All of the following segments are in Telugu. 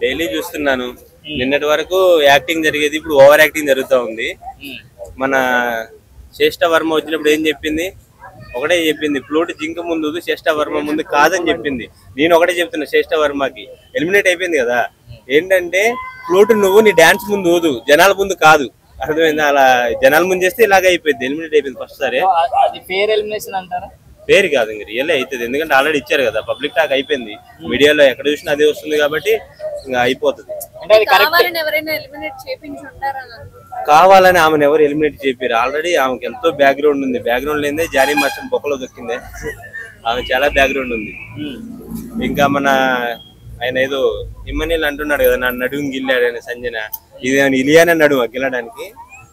డైలీ చూస్తున్నాను. నిన్నటి వరకు యాక్టింగ్ జరిగేది, ఇప్పుడు ఓవర్ యాక్టింగ్ జరుగుతూ ఉంది. మన శ్రేష్ఠ వర్మ వచ్చినప్పుడు ఏం చెప్పింది? ఒకటే చెప్పింది, ఫ్లూట్ జింక ముందు శ్రేష్ఠ వర్మ ముందు కాదని చెప్పింది. నేను ఒకటే చెప్తున్నా, శ్రేష్ఠ వర్మకి ఎలిమినేట్ అయిపోయింది కదా. ఏంటంటే ఫ్లూట్ నువ్వు నీ డాన్స్ ముందు ఊదు, జనాల ముందు కాదు. అర్థమైంది? అలా జనాల ముందు చేస్తే ఇలాగ అయిపోయింది, ఎలిమినేట్ అయిపోయింది ఫస్ట్ సారి. పేరు కాదు, ఇంక రియల్ అవుతుంది. ఎందుకంటే ఆల్రెడీ ఇచ్చారు కదా, పబ్లిక్ టాక్ అయిపోయింది. మీడియాలో ఎక్కడ చూసినా అదే వస్తుంది కాబట్టి ఇంకా అయిపోతుంది. కావాలని ఆమెను ఎవరు ఎలిమినేట్ చేపారు? ఆల్రెడీ ఆమెకి ఎంతో బ్యాక్గ్రౌండ్ ఉంది. బ్యాక్గ్రౌండ్ లేదే జానీ మాస్టర్ బొక్కలో దొక్కిందే. ఆమె చాలా బ్యాక్గ్రౌండ్ ఉంది. ఇంకా మన ఆయన ఏదో ఇమ్మనీళ్ళు అంటున్నాడు కదా, నా నడుము గిల్లాడని సంజన. ఇది ఇలియానే నడుము గిల్లడానికి.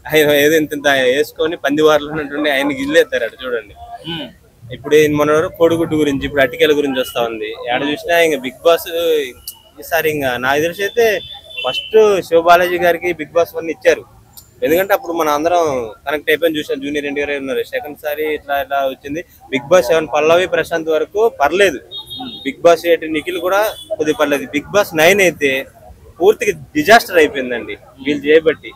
ఆయన ఏదో ఇంత వేసుకొని పందివార్లు ఉన్నట్టుండి ఆయన గిల్లేస్తారట చూడండి. ఇప్పుడు మన కోడిగుడ్డు గురించి, ఇప్పుడు అటికెల గురించి వస్తా ఉంది. ఎక్కడ చూసినా ఇంకా బిగ్ బాస్ ఈసారి ఇంకా నాకు తెలిసి అయితే ఫస్ట్ శివబాలాజీ గారికి బిగ్ బాస్ 1 ఇచ్చారు. ఎందుకంటే అప్పుడు మన అందరం కనెక్ట్ అయిపోయి చూసాం. జూనియర్ ఎన్టీఆర్ ఉన్నారు. సెకండ్ సారి ఇట్లా వచ్చింది. బిగ్ బాస్ 7 పల్లవి ప్రశాంత్ వరకు పర్లేదు. బిగ్ బాస్ 8 నిఖిల్ కూడా కొద్దిగా పర్లేదు. బిగ్ బాస్ 9 అయితే పూర్తిగా డిజాస్టర్ అయిపోయిందండి వీళ్ళు చేయబట్టి.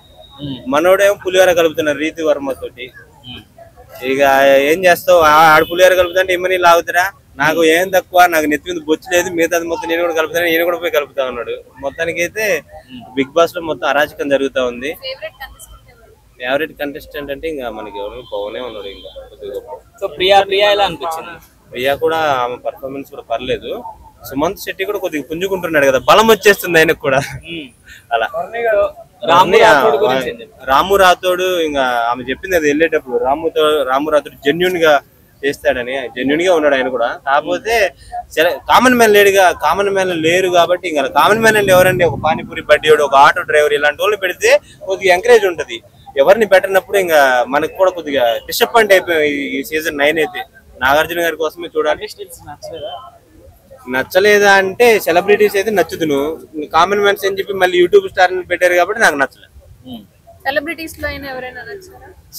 మనోడేమో పులిహోర కలుపుతున్నారు రీతి వర్మ తోటి. ఇక ఏం చేస్తావు? ఆడ పులిహోర కలుపుతుంటే ఇమ్మని లాగుతారా? నాకు ఏం తక్కువ, నాకు నెత్తి మీద బొచ్చు లేదు, మిగతాది మొత్తం నేను కూడా కలుపుతాను, నేను కూడా పోయి కలుపుతా ఉన్నాడు. మొత్తానికి అయితే బిగ్ బాస్ లో మొత్తం అరాచకం జరుగుతా ఉంది. ఫేవరెట్ కంటెస్టెంట్ అంటే ఇంకా మనకి ఎవరు పవనే ఉన్నాడు. ఇంకా ప్రియా కూడా ఆమె పర్ఫార్మెన్స్ కూడా పర్లేదు. సుమంత్ శెట్టి కూడా కొద్దిగా పుంజుకుంటున్నాడు కదా, బలం వచ్చేస్తుంది ఆయనకు కూడా. అలా రాము రాథోడు ఇంకా ఆమె చెప్పింది అది వెళ్ళేటప్పుడు, రాము రాథోడు జెన్యున్ గా చేస్తాడని. జెన్యున్ గా ఉన్నాడు ఆయన కూడా. కాకపోతే కామన్ మ్యాన్ లేరు కాబట్టి ఇంకా కామన్ మ్యాన్ అంటే ఎవరండి? ఒక పానీపూరి బడ్డీడు, ఒక ఆటో డ్రైవర్, ఇలాంటి వాళ్ళు పెడితే కొద్దిగా ఎంకరేజ్ ఉంటది. ఎవరిని పెట్టినప్పుడు ఇంకా మనకు కూడా కొద్దిగా డిసప్పాయింట్ అయిపోయి ఈ సీజన్ 9 అయితే నాగార్జున గారి కోసమే చూడాలి. నచ్చలేదా అంటే సెలబ్రిటీస్ అయితే నచ్చుతును, కామన్ మ్యాన్స్ అని చెప్పి మళ్ళీ యూట్యూబ్ స్టార్ పెట్టారు కాబట్టి నాకు నచ్చలేదు.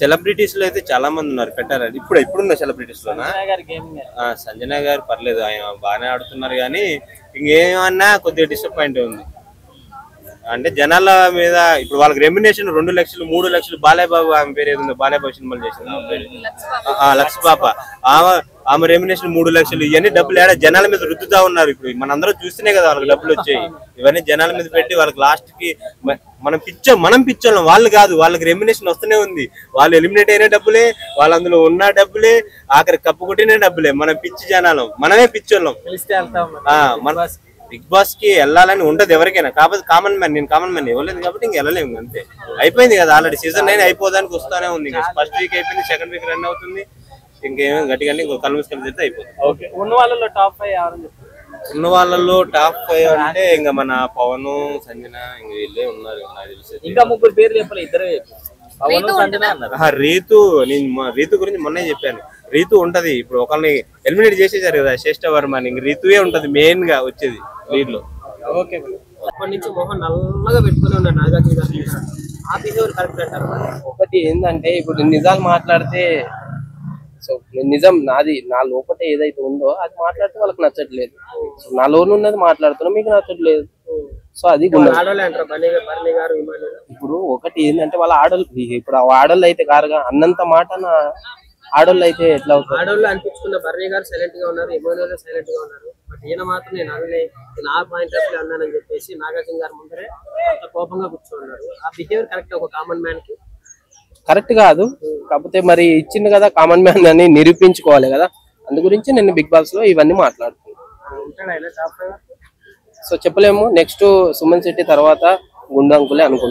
సెలబ్రిటీస్ లో అయితే చాలా మంది ఉన్నారు పెట్టారు. ఇప్పుడున్న సెలబ్రిటీస్ లోనా సంజన గారు పర్లేదు, ఆయన బాగానే ఆడుతున్నారు. కానీ ఇంకేమన్నా కొద్దిగా డిసప్పాయింట్ ఉంది. అంటే జనాల మీద ఇప్పుడు వాళ్ళకి రెమ్యునేషన్ 2 లక్షలు 3 లక్షలు. బాలయ్యబాబు ఆమె పేరు ఏదో బాలయ్యబాబు సినిమాలు చేసింది లక్ష పాప, ఆమె రెమ్యునేషన్ 3 లక్షలు. ఇవన్నీ డబ్బులు ఏడా జనాల మీద రుద్దుతా ఉన్నారు. ఇప్పుడు మనందరం చూస్తేనే కదా వాళ్ళకి డబ్బులు వచ్చాయి. ఇవన్నీ జనాల మీద పెట్టి వాళ్ళకి లాస్ట్ కి మనం పిచ్చోళ్ళం, వాళ్ళు కాదు. వాళ్ళకి రెమ్యునేషన్ వస్తూనే ఉంది. వాళ్ళు ఎలిమినేట్ అయిన డబ్బులే, వాళ్ళు అందులో ఉన్న డబ్బులే, ఆఖరి కప్పు కొట్టిన డబ్బులే. మనం పిచ్చి జనాలం, మనమే పిచ్చోళ్ళం. బిగ్ బాస్ కి వెళ్ళాలని ఉంటది ఎవరికైనా. కాకపోతే నేను కామన్ మ్యాన్ ఇవ్వలేదు కాబట్టి ఇంక వెళ్ళలేము, అంతే. అయిపోయింది కదా ఆల్రెడీ. సీజన్ 9 అయిపోదానికి వస్తానే ఉంది. ఫస్ట్ వీక్ అయిపోయింది, సెకండ్ వీక్ రన్ అవుతుంది. ఇంకేమో గట్టిగా ఇంకో కలుముసుకొని అయితే అయిపోతుంది. ఉన్న వాళ్ళలో టాప్ 5 అంటే ఇంకా మన పవన్, సంజన, ఇంకా వీళ్ళే ఉన్నారు. నాకు తెలిసి ఇంకా 3 పేర్లు చెప్పలే, ఇద్దరే రీతు గురించి మొన్నే చెప్పాను. రీతు ఉంటది. ఇప్పుడు ఒకరిని ఎలిమినేట్ చేసేసారు కదా శ్రేష్ఠ వర్మ అని, ఇంక రీతువే ఉంటది మెయిన్ గా వచ్చేది లీడ్ లో. అప్పటి నుంచి మొహం నల్లగా పెట్టుకుని ఉన్నాడు నాగార్జున గారు. ఆ బిహేవియర్ కరెక్ట్ అంటారు. ఒకటి ఏంటంటే ఇప్పుడు నిజాలు మాట్లాడితే, సో నిజం నాది, నా లోపల ఏదైతే ఉందో అది మాట్లాడితే వాళ్ళకి నచ్చట్లేదు. సో నా లోన్ ఉన్నది మాట్లాడుతున్నా, మీకు నచ్చట్లేదు. సో అది ఇప్పుడు ఒకటి ఏంటంటే వాళ్ళ ఆడోళ్ళు, ఇప్పుడు ఆడోళ్ళు అయితే కారుగా అన్నంత మాట నా ఆడోళ్ళు అయితే ఎట్లా అవుతుంది? ఆడోళ్ళు అనిపించుకున్న బర్నీ గారు సైలెంట్ గా ఉన్నారు, ఎమోనల్ సైలెంట్ గా ఉన్నారు. బట్ ఈయన మాత్రం నేను నా పాయింట్ ఆఫ్ వ్యూ అన్నానని చెప్పేసి నాగార్జున గారి ముందరే అంత కోపంగా కూర్చోన్నారు. ఆ బిహేవియర్ కరెక్ట్ ఒక కామన్ మ్యాన్ కి కరెక్ట్ కాదు. కాకపోతే మరి ఇచ్చింది కదా కామన్ మ్యాన్ అని నిరూపించుకోవాలి కదా. అందు గురించి నేను బిగ్ బాస్ లో ఇవన్నీ మాట్లాడుతున్నాను. సో చెప్పలేము. నెక్స్ట్ సుమన్ శెట్టి తర్వాత గుండంకులే అనుకుంటాను.